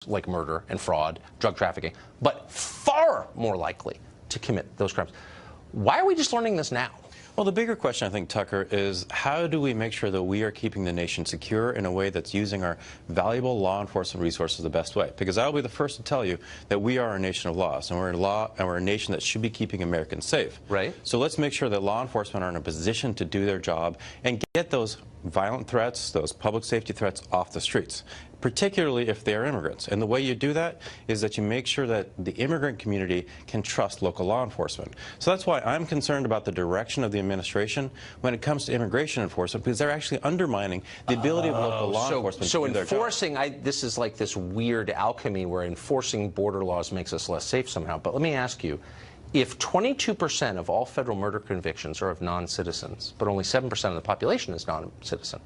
like murder and fraud, drug trafficking, but far more likely to commit those crimes. Why are we just learning this now? Well, the bigger question, I think, Tucker, is how do we make sure that we are keeping the nation secure in a way that's using our valuable law enforcement resources the best way? Because I'll be the first to tell you that we are a nation of laws, and we're a nation that should be keeping Americans safe. Right. So let's make sure that law enforcement are in a position to do their job and get those violent threats, those public safety threats off the streets, particularly if they are immigrants. And the way you do that is that you make sure that the immigrant community can trust local law enforcement. So that's why I'm concerned about the direction of the administration when it comes to immigration enforcement, because they're actually undermining the ability of local law enforcement to do their job. So enforcing, this is like this weird alchemy where enforcing border laws makes us less safe somehow. But let me ask you, if 22% of all federal murder convictions are of non-citizens, but only 7% of the population is non-citizen,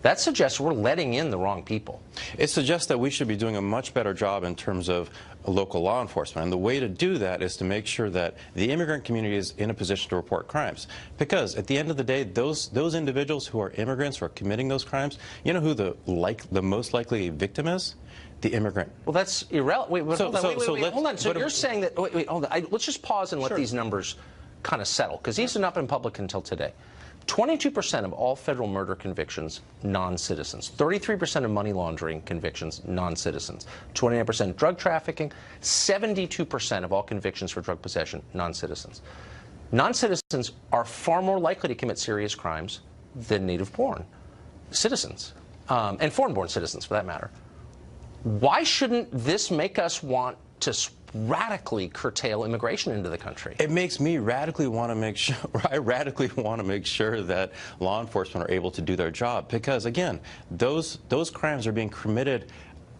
that suggests we're letting in the wrong people. It suggests that we should be doing a much better job in terms of local law enforcement. And the way to do that is to make sure that the immigrant community is in a position to report crimes. Because at the end of the day, those individuals who are immigrants who are committing those crimes, you know who the most likely victim is? The immigrant. Well, that's irrelevant. Wait, hold on. So you're saying that, hold on. Let's just pause and let these numbers kind of settle, because these are not been public until today. 22% of all federal murder convictions, non-citizens. 33% of money laundering convictions, non-citizens. 29% drug trafficking. 72% of all convictions for drug possession, non-citizens. Non-citizens are far more likely to commit serious crimes than native-born citizens, and foreign-born citizens, for that matter. Why shouldn't this make us want to radically curtail immigration into the country? It makes me radically want to make sure, that law enforcement are able to do their job, because again, those crimes are being committed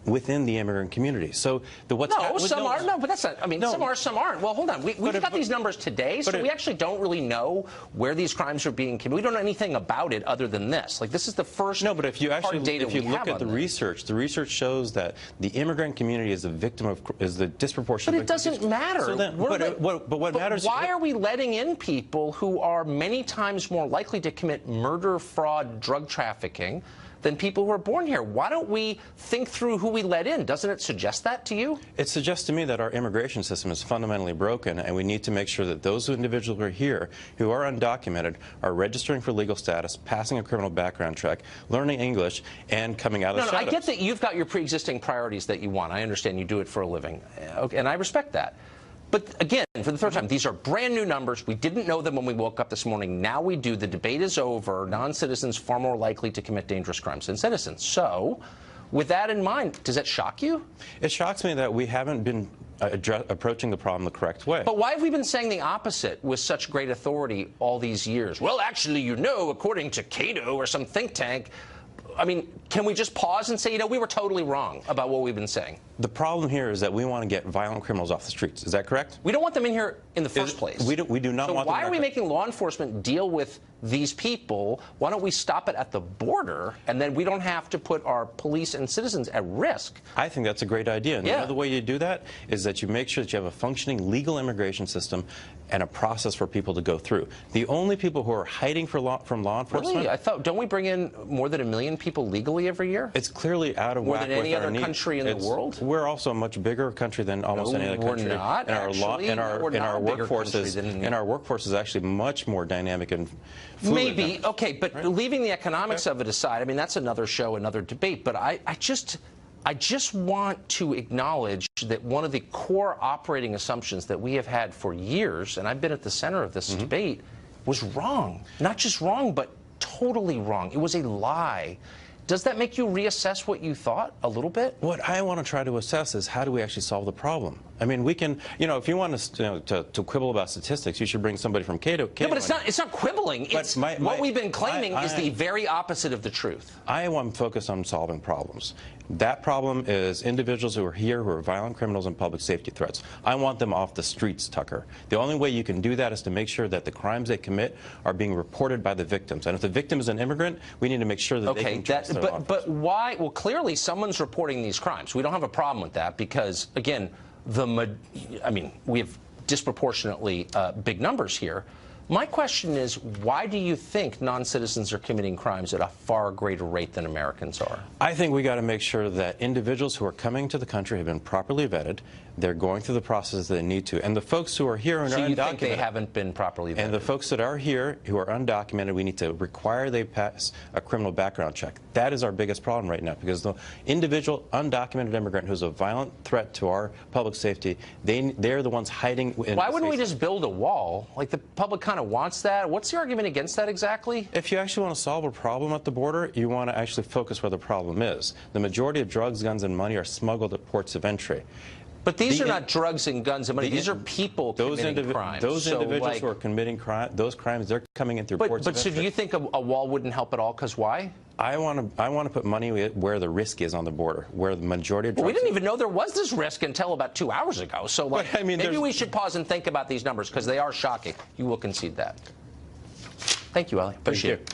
within the immigrant community. So some are. No, but that's not. I mean, some are, some aren't. Well, hold on. We got these numbers today, so we actually don't really know where these crimes are being committed. We don't know anything about it other than this. Like, this is the first. No, but if you look at the research shows that the immigrant community is the victim of the disproportionate. But it doesn't matter. So then, but what matters? Why are we letting in people who are many times more likely to commit murder, fraud, drug trafficking than people who are born here? Why don't we think through who we let in? Doesn't it suggest that to you? It suggests to me that our immigration system is fundamentally broken, and we need to make sure that those individuals who are here, who are undocumented, are registering for legal status, passing a criminal background check, learning English, and coming out of the shadows. I get that you've got your pre-existing priorities that you want. I understand you do it for a living, okay, and I respect that. But again, for the third time, these are brand new numbers. We didn't know them when we woke up this morning. Now we do. The debate is over. Non-citizens far more likely to commit dangerous crimes than citizens. So, with that in mind, does that shock you? It shocks me that we haven't been approaching the problem the correct way. But why have we been saying the opposite with such great authority all these years? Well, actually, according to Cato or some think tank, I mean, can we just pause and say, we were totally wrong about what we've been saying? The problem here is that we want to get violent criminals off the streets. Is that correct? We don't want them in here in the first place. We do not want them. So why are we making law enforcement deal with these people? Why don't we stop it at the border, and then we don't have to put our police and citizens at risk? I think that's a great idea. And another way you do that is that you make sure that you have a functioning legal immigration system and a process for people to go through. The only people who are hiding from law enforcement... Really? I thought, don't we bring in more than 1 million people legally every year? It's clearly out of whack with our needs. More than any other country in the world? We're also a much bigger country than almost any other country. We're not, our workforce is actually much more dynamic and fluid. Maybe, okay, but leaving the economics of it aside, I mean, that's another show, another debate, but I just want to acknowledge that one of the core operating assumptions that we have had for years, and I've been at the center of this debate, was wrong. Not just wrong, but totally wrong. It was a lie. Does that make you reassess what you thought a little bit? What I want to try to assess is how do we actually solve the problem? I mean, we can, if you want to quibble about statistics, you should bring somebody from Cato. No, but it's not quibbling. It's what we've been claiming is the very opposite of the truth. I am focused on solving problems. That problem is individuals who are here who are violent criminals and public safety threats. I want them off the streets, Tucker. The only way you can do that is to make sure that the crimes they commit are being reported by the victims. And if the victim is an immigrant, we need to make sure that they can trust their law enforcement. But why? Well, clearly someone's reporting these crimes. We don't have a problem with that because, again, we have disproportionately big numbers here. My question is, why do you think non-citizens are committing crimes at a far greater rate than Americans are? I think we got to make sure that individuals who are coming to the country have been properly vetted. They're going through the process they need to. And the folks who are here and are undocumented. So you think they haven't been properly vetted? And the folks that are here who are undocumented, we need to require they pass a criminal background check. That is our biggest problem right now, because the individual undocumented immigrant who's a violent threat to our public safety, they're the ones hiding in. Why wouldn't we just build a wall? Like, the public kind of wants that. What's the argument against that exactly? If you actually want to solve a problem at the border, you want to actually focus where the problem is. The majority of drugs, guns, and money are smuggled at ports of entry. But these are not drugs and guns and money. These are people committing crimes. Those individuals who are committing those crimes, they're coming in through ports of entry. But so do you think a wall wouldn't help at all? Because why? I want to put money where the risk is on the border, where the majority of drugs. Well, we didn't even know there was this risk until about 2 hours ago. So I mean, maybe we should pause and think about these numbers, because they are shocking. You will concede that. Thank you, Ellie. Appreciate it.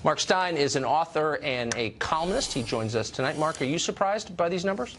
Mark Stein is an author and a columnist. He joins us tonight. Mark, are you surprised by these numbers?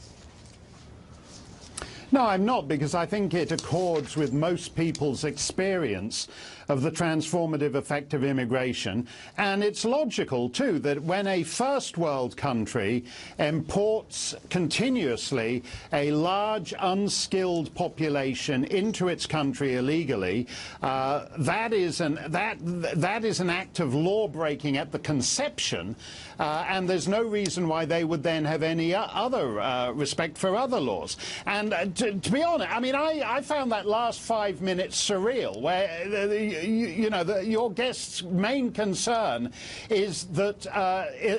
No, I'm not, because I think it accords with most people's experience of the transformative effect of immigration. And it's logical, too, that when a first world country imports continuously a large, unskilled population into its country illegally, that is an act of law breaking at the conception, and there's no reason why they would then have any other respect for other laws. And to be honest, I mean, I found that last 5 minutes surreal, where your guest's main concern is that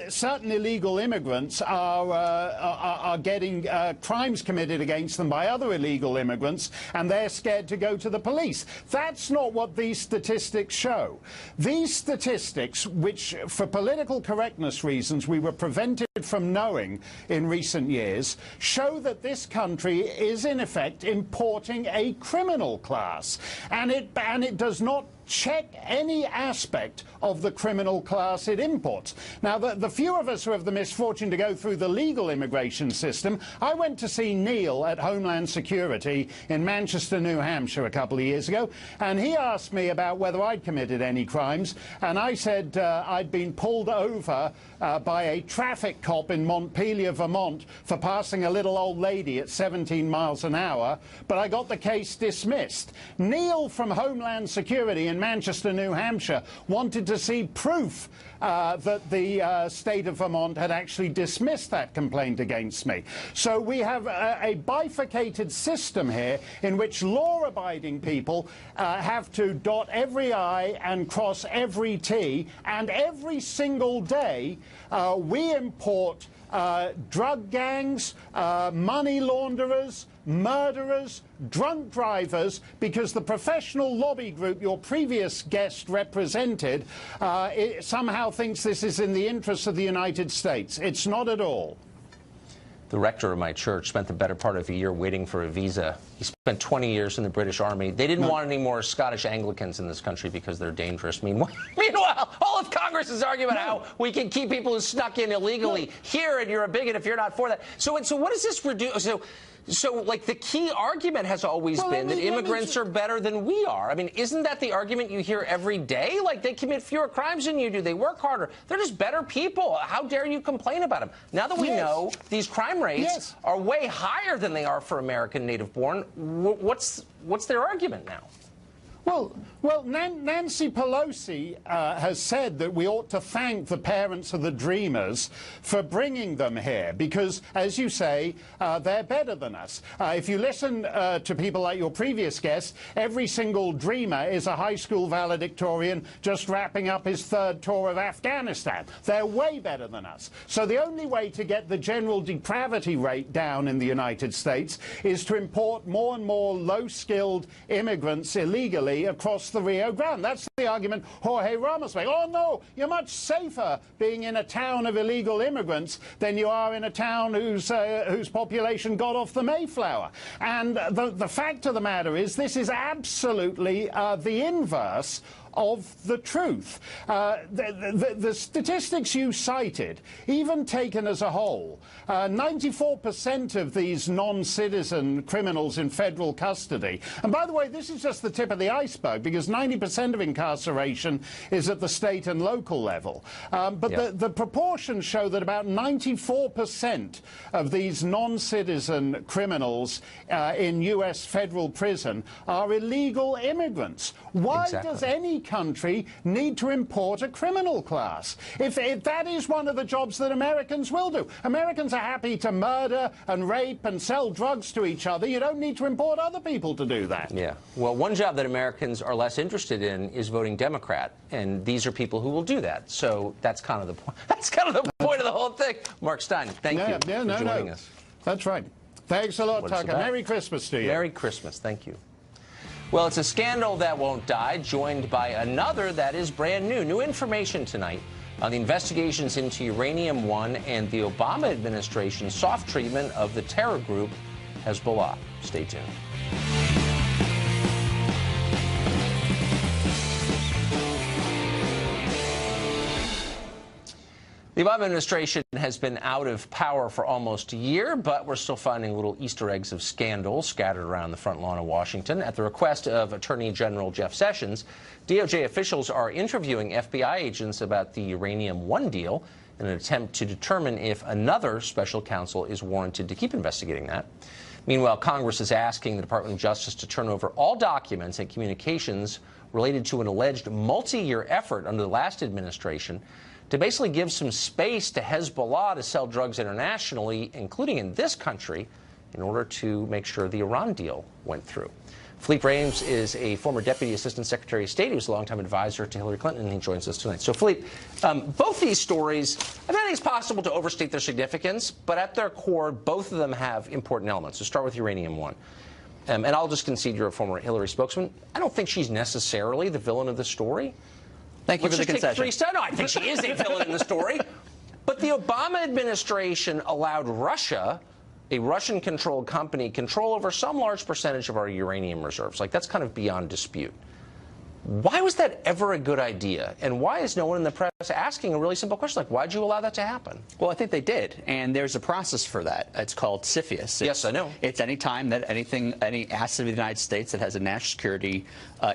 certain illegal immigrants are getting crimes committed against them by other illegal immigrants, and they're scared to go to the police. That's not what these statistics show. These statistics, which for political correctness reasons we were prevented from knowing in recent years, show that this country is in effect importing a criminal class, and it does not check any aspect of the criminal class it imports. Now, the few of us who have the misfortune to go through the legal immigration system, I went to see Neil at Homeland Security in Manchester, New Hampshire a couple of years ago, and he asked me about whether I'd committed any crimes, and I said I'd been pulled over by a traffic cop in Montpelier, Vermont, for passing a little old lady at 17 miles an hour, but I got the case dismissed. Neil from Homeland Security in Manchester, New Hampshire, wanted to see proof that the state of Vermont had actually dismissed that complaint against me. So we have a bifurcated system here in which law-abiding people have to dot every I and cross every T, and every single day we import drug gangs, money launderers, murderers, drunk drivers, because the professional lobby group your previous guest represented somehow thinks this is in the interests of the United States. It's not at all. The rector of my church spent the better part of a year waiting for a visa. He spent 20 years in the British Army. They didn't want any more Scottish Anglicans in this country because they're dangerous. Meanwhile, all of Congress is arguing about how we can keep people who snuck in illegally here, and you're a bigot if you're not for that. So what does this reduce? So, like, the key argument has always been that immigrants are better than we are. I mean, isn't that the argument you hear every day? Like, they commit fewer crimes than you do. They work harder. They're just better people. How dare you complain about them? Now that we know these crime rates are way higher than they are for American native-born, what's their argument now? Well, Nancy Pelosi has said that we ought to thank the parents of the Dreamers for bringing them here because, as you say, they're better than us. If you listen to people like your previous guest, every single Dreamer is a high school valedictorian just wrapping up his third tour of Afghanistan. They're way better than us. So the only way to get the general depravity rate down in the United States is to import more and more low-skilled immigrants illegally across the Rio Grande. That's the argument Jorge Ramos made. Oh, no, you're much safer being in a town of illegal immigrants than you are in a town whose population got off the Mayflower. And the fact of the matter is this is absolutely the inverse of the truth. The statistics you cited, even taken as a whole, 94% of these non-citizen criminals in federal custody. And by the way, this is just the tip of the iceberg, because 90% of incarceration is at the state and local level. But the proportions show that about 94% of these non-citizen criminals in U.S. federal prison are illegal immigrants. Why does any country need to import a criminal class? If that is one of the jobs that Americans will do. Americans are happy to murder and rape and sell drugs to each other. You don't need to import other people to do that. Yeah. Well, one job that Americans are less interested in is voting Democrat, and these are people who will do that. So that's kind of the point. That's kind of the point of the whole thing. Mark Stein, thank you for joining us. That's right. Thanks a lot, Tucker. Merry Christmas to you. Merry Christmas. Thank you. Well, it's a scandal that won't die, joined by another that is brand new. New information tonight on the investigations into Uranium One and the Obama administration's soft treatment of the terror group Hezbollah. Stay tuned. The Obama administration has been out of power for almost a year, but we're still finding little Easter eggs of scandal scattered around the front lawn of Washington. At the request of Attorney General Jeff Sessions, DOJ officials are interviewing FBI agents about the Uranium One deal in an attempt to determine if another special counsel is warranted to keep investigating that. Meanwhile, Congress is asking the Department of Justice to turn over all documents and communications related to an alleged multi-year effort under the last administration to basically give some space to Hezbollah to sell drugs internationally, including in this country, in order to make sure the Iran deal went through. Philippe Reims is a former Deputy Assistant Secretary of State. He was a longtime advisor to Hillary Clinton, and he joins us tonight. So, Philippe, both these stories, I don't think it's possible to overstate their significance, but at their core, both of them have important elements. So start with Uranium One. And I'll just concede you're a former Hillary spokesman. I don't think she's necessarily the villain of the story. Thank you for the concession. No, I think she is a villain in the story. But the Obama administration allowed Russia, a Russian-controlled company, control over some large percentage of our uranium reserves. Like, that's kind of beyond dispute. Why was that ever a good idea? And why is no one in the press asking a really simple question like, why'd you allow that to happen? Well, I think they did. And there's a process for that. It's called CFIUS. Yes, I know. It's any time that any asset of the United States that has a national security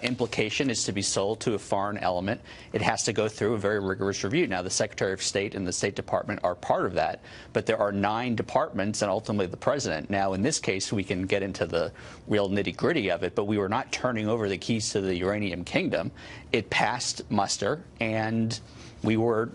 implication is to be sold to a foreign element, it has to go through a very rigorous review. Now, the Secretary of State and the State Department are part of that, but there are 9 departments and ultimately the President. Now, in this case, we can get into the real nitty-gritty of it, but we were not turning over the keys to the uranium kingdom. It passed muster, and we were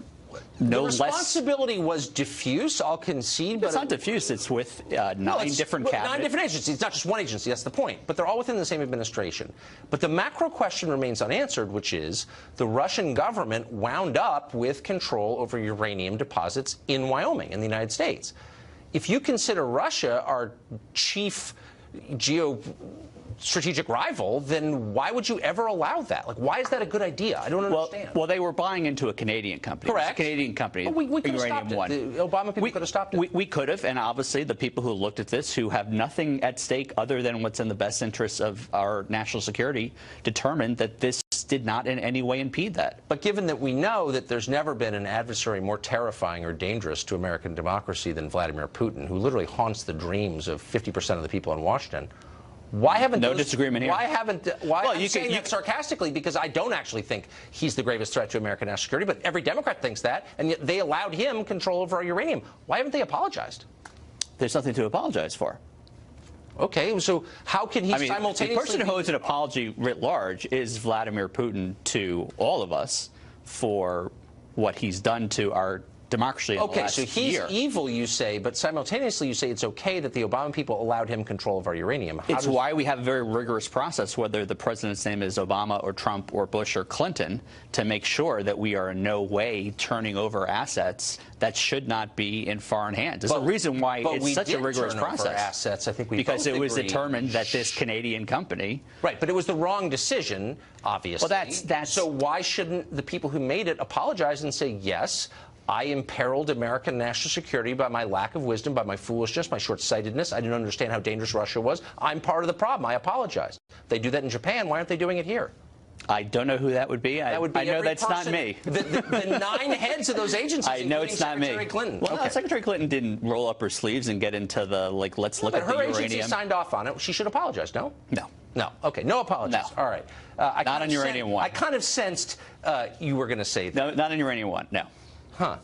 no less... The responsibility was diffuse, I'll concede. But it's not diffuse. It's with 9 different cabinets. 9 different agencies. It's not just one agency. That's the point. But they're all within the same administration. But the macro question remains unanswered, which is the Russian government wound up with control over uranium deposits in Wyoming, in the United States. If you consider Russia our chief strategic rival, then why would you ever allow that? Like, why is that a good idea? I don't understand. Well, they were buying into a Canadian company. Correct. A Canadian company. We could have stopped it. The Obama people could have stopped it. We could have, and obviously the people who looked at this, who have nothing at stake other than what's in the best interests of our national security, determined that this did not in any way impede that. But given that we know that there's never been an adversary more terrifying or dangerous to American democracy than Vladimir Putin, who literally haunts the dreams of 50% of the people in Washington, why haven't disagreement here. I'm saying that sarcastically because I don't actually think he's the gravest threat to American national security, but every Democrat thinks that, and yet they allowed him control over our uranium. Why haven't they apologized? There's nothing to apologize for. Okay, so how can he simultaneously... The person who owes an apology writ large is Vladimir Putin to all of us for what he's done to our democracy in the last year. So he's evil, you say, but simultaneously you say it's okay that the Obama people allowed him control of our uranium. It's why we have a very rigorous process, whether the president's name is Obama or Trump or Bush or Clinton, to make sure that we are in no way turning over assets that should not be in foreign hands. There's a reason why it's such a rigorous process. Assets, I think we because both it was agree. Determined that this Canadian company... Right, but it was the wrong decision, obviously. Well, that's... So why shouldn't the people who made it apologize and say, yes, I imperiled American national security by my lack of wisdom, by my foolishness, my short-sightedness. I didn't understand how dangerous Russia was. I'm part of the problem. I apologize. They do that in Japan. Why aren't they doing it here? I don't know who that would be. I know that's not me. The 9 heads of those agencies. I know it's not Secretary me. Clinton. Well, no, Secretary Clinton didn't roll up her sleeves and get into the let's look at the uranium. Her agency signed off on it. She should apologize. No. No. No. Okay. No apologies. No. All right. Not on Uranium One. I kind of sensed you were going to say that. No, not on Uranium One. No. Huh.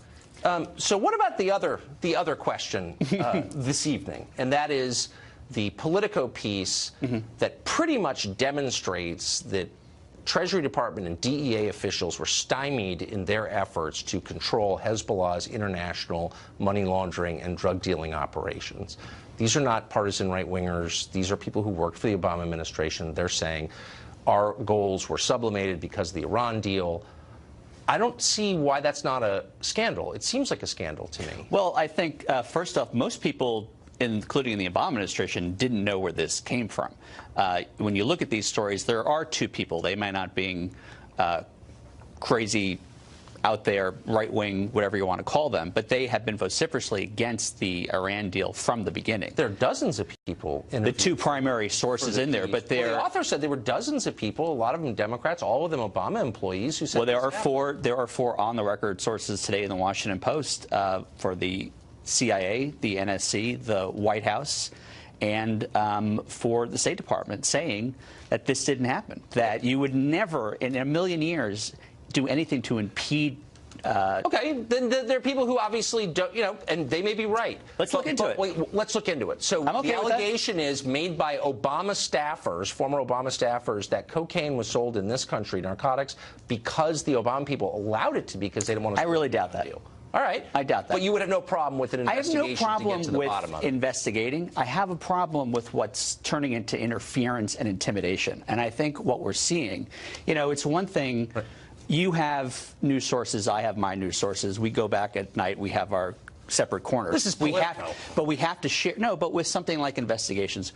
So what about the other question this evening, and that is the Politico piece that pretty much demonstrates that Treasury Department and DEA officials were stymied in their efforts to control Hezbollah's international money laundering and drug dealing operations. These are not partisan right-wingers. These are people who worked for the Obama administration. They're saying our goals were sublimated because of the Iran deal. I don't see why that's not a scandal. It seems like a scandal to me. Well, I think, first off, most people, including in the Obama administration, didn't know where this came from. When you look at these stories, there are 2 people. They might not be crazy, out there, right-wing, whatever you want to call them, but they have been vociferously against the Iran deal from the beginning. There are dozens of people in the 2 primary sources in there, but the author said there were dozens of people, a lot of them Democrats, all of them Obama employees, who said. Well, there are 4 on-the-record sources today in the Washington Post for the CIA, the NSC, the White House, and for the State Department, saying that this didn't happen, that you would never in a million years do anything to impede. Okay, then there are people who obviously don't, and they may be right. Let's look into it. Wait, let's look into it. So okay, the allegation is made by Obama staffers, former Obama staffers, that cocaine was sold in this country, narcotics, because the Obama people allowed it to be, because they didn't want to. I really doubt that. Deal. All right. I doubt that. But you would have no problem with an investigation I have no problem to get to the bottom of it. investigating. I have a problem with what's turning into interference and intimidation. And I think what we're seeing, it's one thing. Right. You have news sources. I have my news sources. We go back at night. We have our separate corners. This is political. But we have to share. No, but with something like investigations,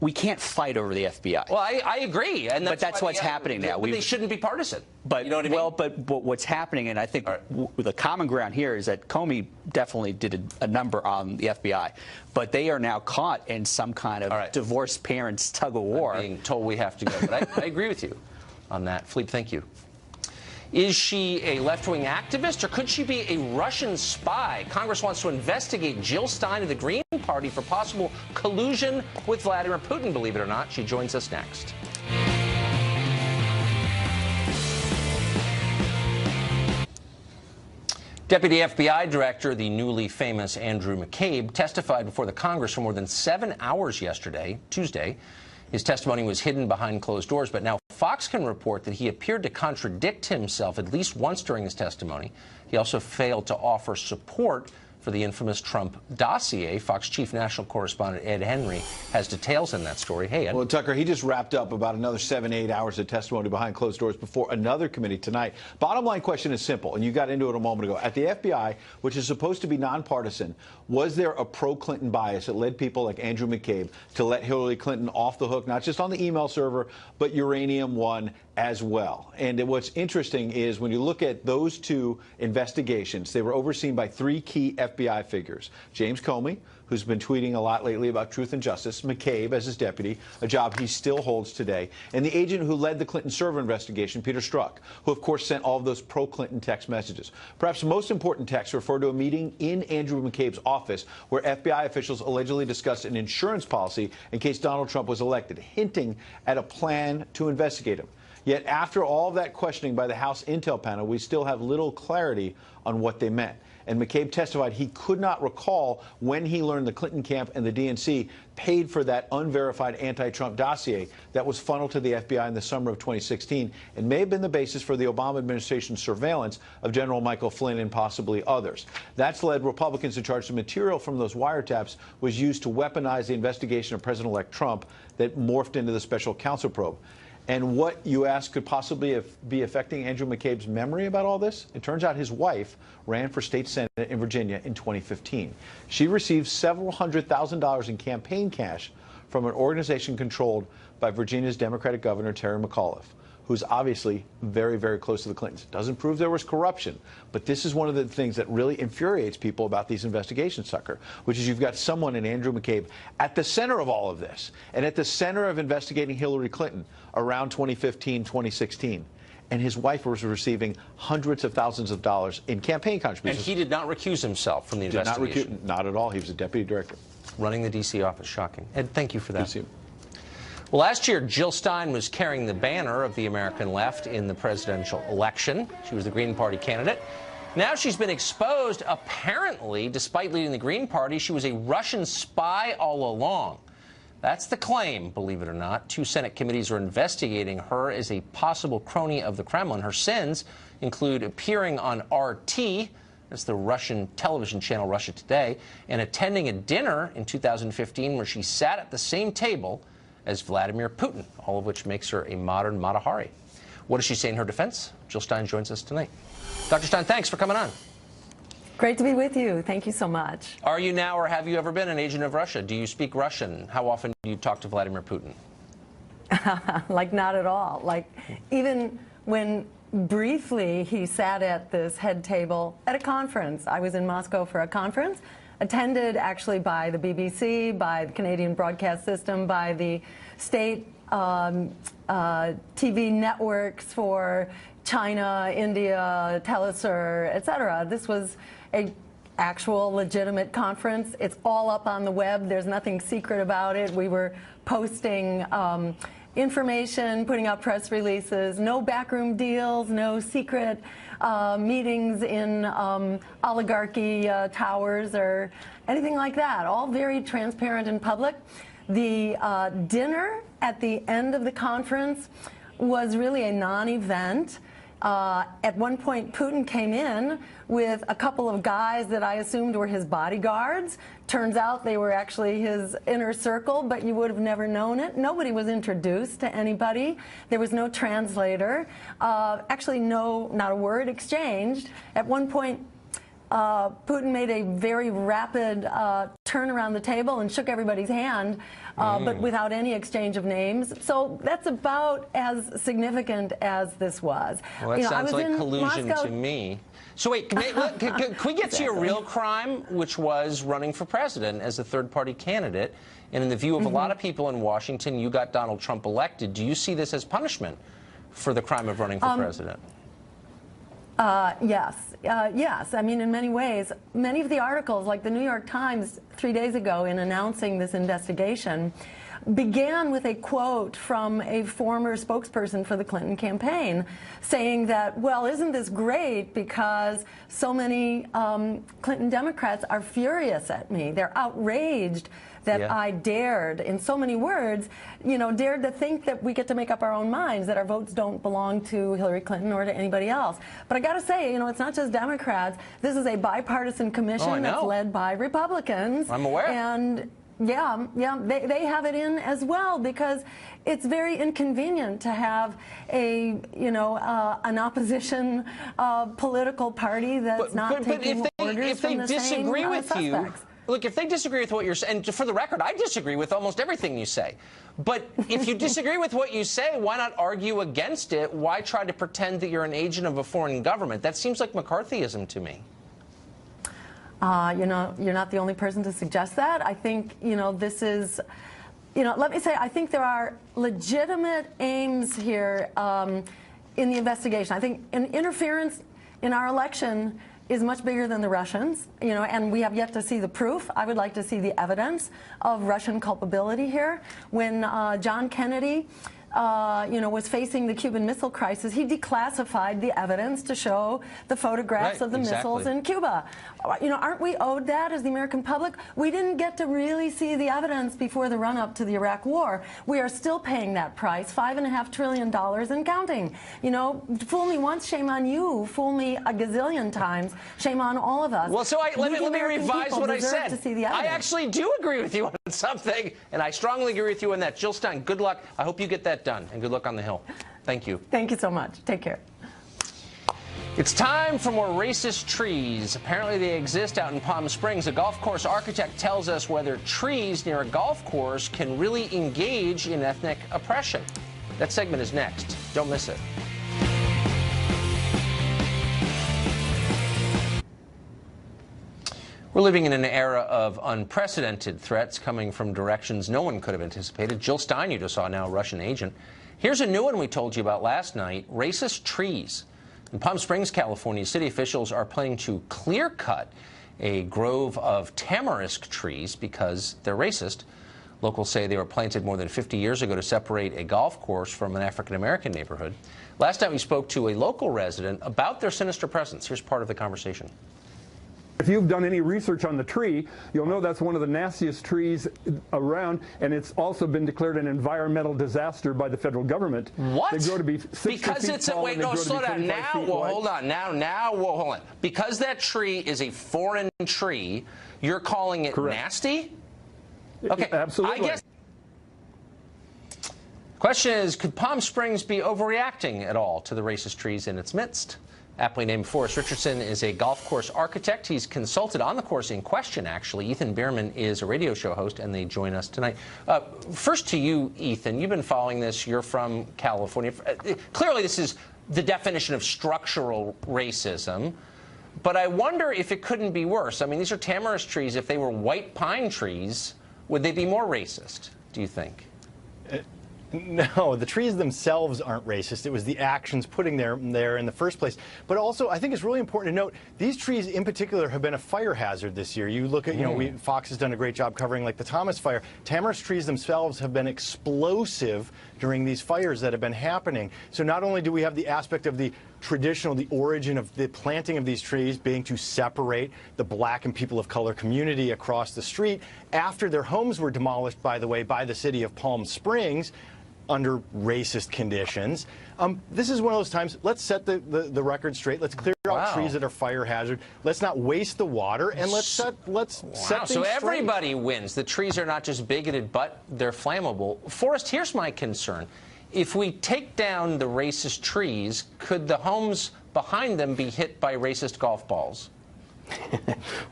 we can't fight over the FBI. Well, I agree. But that's what's happening now. They shouldn't be partisan. But, you know what I mean? Well, but what's happening, and I think the common ground here is that Comey definitely did a number on the FBI. But they are now caught in some kind of divorced parents tug-of-war. I'm being told we have to go. But I agree with you on that. Philippe, thank you. Is she a left-wing activist, or could she be a Russian spy? Congress wants to investigate Jill Stein of the Green Party for possible collusion with Vladimir Putin, believe it or not. She joins us next. Deputy FBI Director, the newly famous Andrew McCabe, testified before the Congress for more than 7 hours yesterday, Tuesday. His testimony was hidden behind closed doors, but now Fox can report that he appeared to contradict himself at least once during his testimony. He also failed to offer support for the infamous Trump dossier. Fox chief national correspondent Ed Henry has details in that story. Hey, Ed. Well, Tucker, he just wrapped up about another 7, 8 hours of testimony behind closed doors before another committee tonight. Bottom line question is simple, and you got into it a moment ago. At the FBI, which is supposed to be nonpartisan, was there a pro-Clinton bias that led people like Andrew McCabe to let Hillary Clinton off the hook, not just on the email server, but Uranium One as well? And what's interesting is when you look at those 2 investigations, they were overseen by 3 key FBI figures. James Comey, who's been tweeting a lot lately about truth and justice, McCabe as his deputy, a job he still holds today, and the agent who led the Clinton server investigation, Peter Strzok, who of course sent all of those pro-Clinton text messages. Perhaps the most important texts refer to a meeting in Andrew McCabe's office where FBI officials allegedly discussed an insurance policy in case Donald Trump was elected, hinting at a plan to investigate him. Yet after all of that questioning by the House Intel panel, we still have little clarity on what they meant. And McCabe testified he could not recall when he learned the Clinton camp and the DNC paid for that unverified anti-Trump dossier that was funneled to the FBI in the summer of 2016 and may have been the basis for the Obama administration's surveillance of General Michael Flynn and possibly others. That's led Republicans to charge the material from those wiretaps was used to weaponize the investigation of President-elect Trump that morphed into the special counsel probe. And what you ask could possibly be affecting Andrew McCabe's memory about all this? It turns out his wife ran for state senate in Virginia in 2015. She received several $100,000 in campaign cash from an organization controlled by Virginia's Democratic Governor Terry McAuliffe, who's obviously very, very close to the Clintons. Doesn't prove there was corruption, but this is one of the things that really infuriates people about these investigations, Tucker, which is you've got someone in Andrew McCabe at the center of all of this, and at the center of investigating Hillary Clinton around 2015, 2016. And his wife was receiving hundreds of thousands of dollars in campaign contributions. And he did not recuse himself from the investigation. Not at all. He was a deputy director. Running the D.C. office. Shocking. Ed, thank you for that. Well, last year, Jill Stein was carrying the banner of the American left in the presidential election. She was the Green Party candidate. Now she's been exposed. Apparently, despite leading the Green Party, she was a Russian spy all along. That's the claim, believe it or not. 2 Senate committees are investigating her as a possible crony of the Kremlin. Her sins include appearing on RT, that's the Russian television channel Russia Today, and attending a dinner in 2015 where she sat at the same table as Vladimir Putin, all of which makes her a modern Mata Hari. What does she say in her defense? Jill Stein joins us tonight. Dr. Stein, thanks for coming on. Great to be with you. Thank you so much. Are you now, or have you ever been, an agent of Russia? Do you speak Russian? How often do you talk to Vladimir Putin? Like, not at all. Like, even when briefly he sat at this head table at a conference. I was in Moscow for a conference, attended actually by the BBC, by the Canadian Broadcast System, by the state TV networks for China, India, Telesur, etc. This was a actual legitimate conference. It's all up on the web. There's nothing secret about it. We were posting information, putting out press releases, no backroom deals, no secret meetings in oligarchy towers or anything like that. All very transparent and public. The dinner at the end of the conference was really a non-event. At one point, Putin came in with a couple of guys that I assumed were his bodyguards. Turns out they were actually his inner circle, but you would have never known it. Nobody was introduced to anybody. There was no translator. Actually, not a word exchanged. At one point, Putin made a very rapid turn around the table and shook everybody's hand, but without any exchange of names. So that's about as significant as this was. Well, that sounds like collusion to me. So wait, can we get to your real crime, which was running for president as a third-party candidate? And in the view of a lot of people in Washington, you got Donald Trump elected. Do you see this as punishment for the crime of running for president? Yes. Yes. I mean, in many ways, many of the articles, like the New York Times 3 days ago in announcing this investigation, began with a quote from a former spokesperson for the Clinton campaign saying that, well, isn't this great because so many Clinton Democrats are furious at me. They're outraged that I dared, in so many words, dared to think that we get to make up our own minds, that our votes don't belong to Hillary Clinton or to anybody else. But I got to say, it's not just Democrats. This is a bipartisan commission that's led by Republicans. I'm aware. And yeah, they have it in as well because it's very inconvenient to have an opposition political party that's not taking orders from the same suspects. Look, if they disagree with what you're saying, and for the record, I disagree with almost everything you say. But if you disagree with what you say, why not argue against it? Why try to pretend that you're an agent of a foreign government? That seems like McCarthyism to me. You're not the only person to suggest that. I think, this is, let me say, I think there are legitimate aims here in the investigation. I think an interference in our election is much bigger than the Russians, and we have yet to see the proof. I would like to see the evidence of Russian culpability here. When John Kennedy, was facing the Cuban Missile Crisis, he declassified the evidence to show the photographs of the missiles in Cuba. Aren't we owed that as the American public? We didn't get to really see the evidence before the run-up to the Iraq War. We are still paying that price, $5.5 trillion and counting. Fool me once, shame on you. Fool me a gazillion times, shame on all of us. Well, so let me revise what I said. To see the evidence. I actually do agree with you on something, and I strongly agree with you on that. Jill Stein, good luck. I hope you get that done, and good luck on the Hill. Thank you. Thank you so much. Take care. It's time for more racist trees. Apparently they exist out in Palm Springs. A golf course architect tells us whether trees near a golf course can really engage in ethnic oppression. That segment is next. Don't miss it. We're living in an era of unprecedented threats coming from directions no one could have anticipated. Jill Stein, you just saw, now a Russian agent. Here's a new one we told you about last night, racist trees. In Palm Springs, California, city officials are planning to clear-cut a grove of tamarisk trees because they're racist. Locals say they were planted more than 50 years ago to separate a golf course from an African-American neighborhood. Last night we spoke to a local resident about their sinister presence. Here's part of the conversation. If you've done any research on the tree, you'll know that's one of the nastiest trees around, and it's also been declared an environmental disaster by the federal government. What? They grow to be 60 because feet it's tall, wait, no, slow down. Now, well, hold on. Hold on. Because that tree is a foreign tree, you're calling it Correct. Nasty? Okay, absolutely. I guess. Question is, could Palm Springs be overreacting at all to the racist trees in its midst? Aptly named Forrest Richardson is a golf course architect. He's consulted on the course in question, actually. Ethan Bierman is a radio show host, and they join us tonight. First to you, Ethan. You've been following this. You're from California. Clearly, this is the definition of structural racism. But I wonder if it couldn't be worse. I mean, these are tamarisk trees. If they were white pine trees, would they be more racist, do you think? No, the trees themselves aren't racist. It was the actions putting them there in the first place. But also, I think it's really important to note, these trees in particular have been a fire hazard this year. You look at, Fox has done a great job covering like the Thomas fire. Tamarisk trees themselves have been explosive during these fires that have been happening. So not only do we have the aspect of the traditional, the origin of the planting of these trees being to separate the black and people of color community across the street after their homes were demolished, by the way, by the city of Palm Springs under racist conditions. This is one of those times, let's set the record straight. Let's clear out trees that are fire hazard. Let's not waste the water, and let's set things So everybody straight. wins. The trees are not just bigoted, but they're flammable. Forrest, here's my concern. If we take down the racist trees, could the homes behind them be hit by racist golf balls?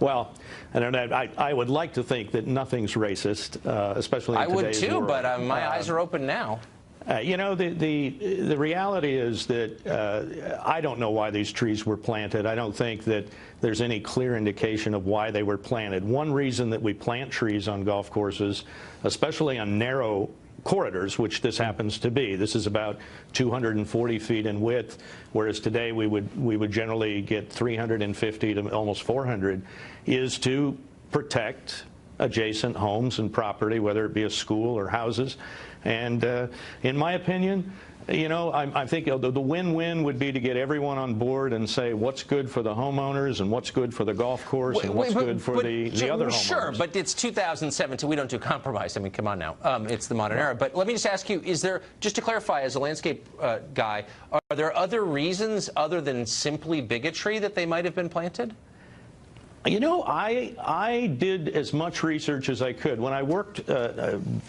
Well, I don't know. I would like to think that nothing's racist, especially in today's world. I would too, but my eyes are open now. The reality is that I don't know why these trees were planted. I don't think that there's any clear indication of why they were planted. One reason that we plant trees on golf courses, especially on narrow corridors, which this happens to be. This is about 240 feet in width, whereas today we would generally get 350 to almost 400, is to protect adjacent homes and property, whether it be a school or houses. And in my opinion, I think the win-win would be to get everyone on board and say what's good for the homeowners and what's good for the golf course and what's good for the other homeowners. Sure, but it's 2017. We don't do compromise. I mean, come on now. It's the modern era. But let me just ask you, is there, just to clarify, as a landscape guy, are there other reasons other than simply bigotry that they might have been planted? I did as much research as I could. When I worked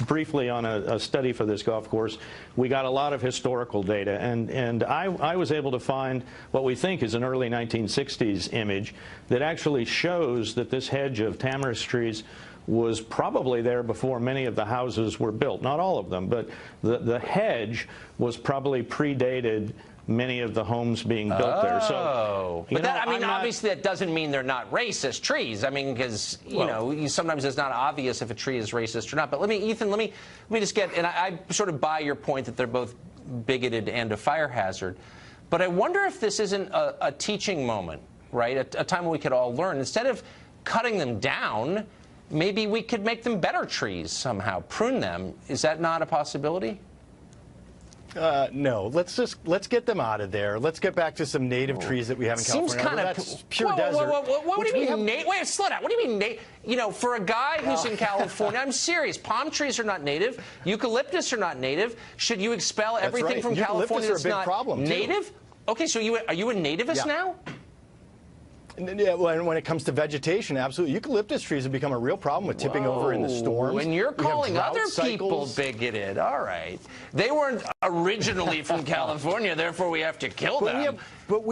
briefly on a study for this golf course, we got a lot of historical data, and I was able to find what we think is an early 1960s image that actually shows that this hedge of tamarisk trees was probably there before many of the houses were built. Not all of them, but the hedge was probably predated many of the homes being built there. So, but obviously that doesn't mean they're not racist trees. I mean, because sometimes it's not obvious if a tree is racist or not. But Ethan, let me just get, and I sort of buy your point that they're both bigoted and a fire hazard. But I wonder if this isn't a teaching moment, right? A time when we could all learn. Instead of cutting them down, maybe we could make them better trees somehow, prune them. Is that not a possibility? No, let's get them out of there. Let's get back to some native trees that we have in California. Seems kind of that's pure desert. What do you mean? Wait, slow down. What do you mean? For a guy who's in California, I'm serious. Palm trees are not native. Eucalyptus are not native. Should you expel everything from California that's not native? Okay, so are you a nativist now? Yeah, when it comes to vegetation, absolutely. Eucalyptus trees have become a real problem with tipping over in the storms. When you're calling other people bigoted, all right. They weren't originally from California, therefore we have to kill them. But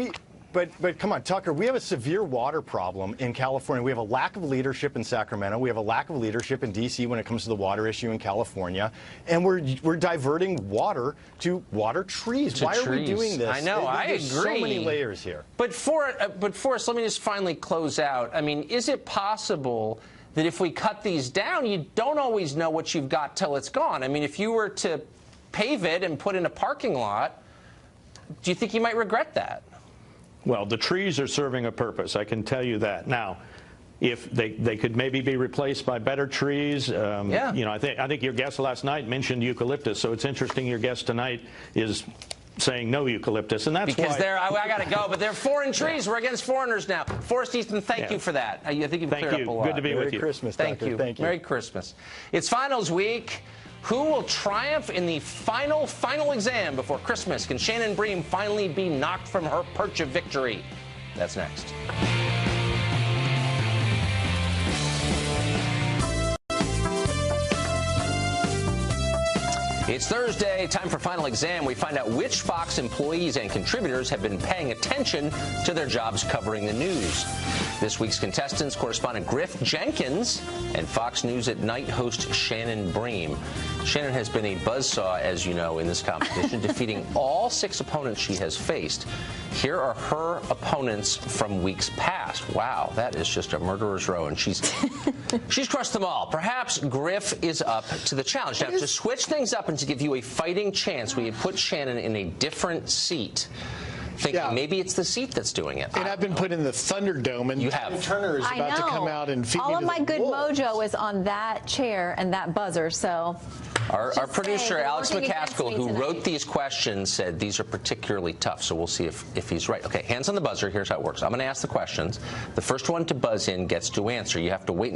But come on, Tucker, we have a severe water problem in California. We have a lack of leadership in Sacramento. We have a lack of leadership in D.C. when it comes to the water issue in California. And we're diverting water to water trees. Why are we doing this? I know, I agree. There's so many layers here. But Forrest, let me just finally close out. I mean, is it possible that if we cut these down, you don't always know what you've got till it's gone? I mean, if you were to pave it and put in a parking lot, do you think you might regret that? Well, the trees are serving a purpose, I can tell you that. Now, if they could maybe be replaced by better trees, yeah. You know, I think your guest last night mentioned eucalyptus, so it's interesting your guest tonight is saying no eucalyptus, and that's because why I got to go, but they're foreign trees. We're against foreigners now. Forrest Easton, thank you for that. I think you've cleared up a lot. Good to be with you. Merry Christmas, Thank Tucker. you. Thank you. Merry Christmas. It's finals week. Who will triumph in the final exam before Christmas? Can Shannon Bream finally be knocked from her perch of victory? That's next. It's Thursday, time for Final Exam. We find out which Fox employees and contributors have been paying attention to their jobs covering the news. This week's contestants, correspondent Griff Jenkins and Fox News at Night host Shannon Bream. Shannon has been a buzzsaw, as you know, in this competition, defeating all 6 opponents she has faced. Here are her opponents from weeks past. Wow, that is just a murderer's row, and she's crushed them all. Perhaps Griff is up to the challenge. Now, to switch things up and to give you a fighting chance, we have put Shannon in a different seat. Thinking maybe it's the seat that's doing it. And I've been put in the Thunderdome, and you have. Turner is about to come out and feed me all of my good wolves. mojo is on that chair and that buzzer, so... Our producer, Alex McCaskill, who wrote these questions, said these are particularly tough, so we'll see if he's right. Okay, hands on the buzzer. Here's how it works. I'm going to ask the questions. The first one to buzz in gets to answer. You have to wait